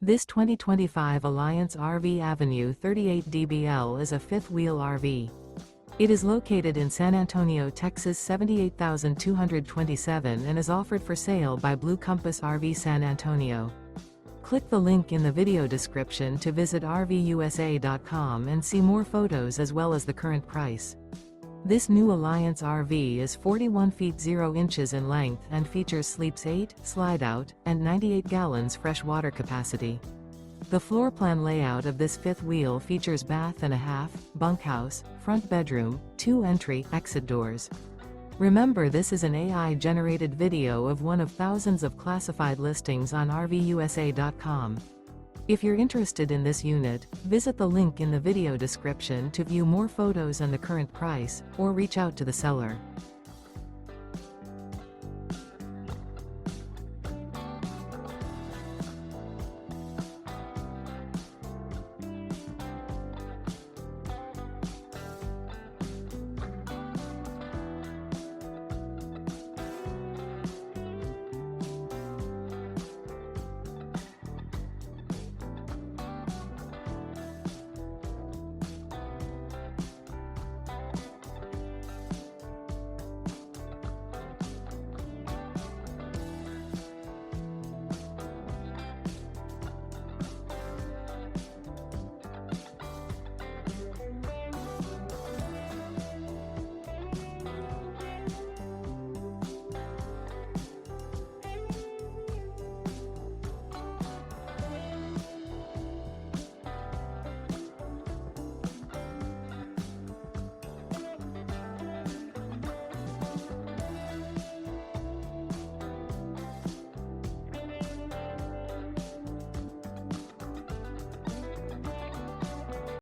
This 2025 Alliance RV Avenue 38 DBL is a fifth-wheel RV. It is located in San Antonio, Texas 78227 and is offered for sale by Blue Compass RV San Antonio. Click the link in the video description to visit RVUSA.com and see more photos as well as the current price. This new Alliance RV is 41 feet 0 inches in length and features sleeps 8, slide-out, and 98 gallons fresh water capacity. The floor plan layout of this fifth wheel features bath and a half, bunkhouse, front bedroom, 2 entry/exit doors. Remember, this is an AI-generated video of one of thousands of classified listings on RVUSA.com. If you're interested in this unit, visit the link in the video description to view more photos and the current price, or reach out to the seller.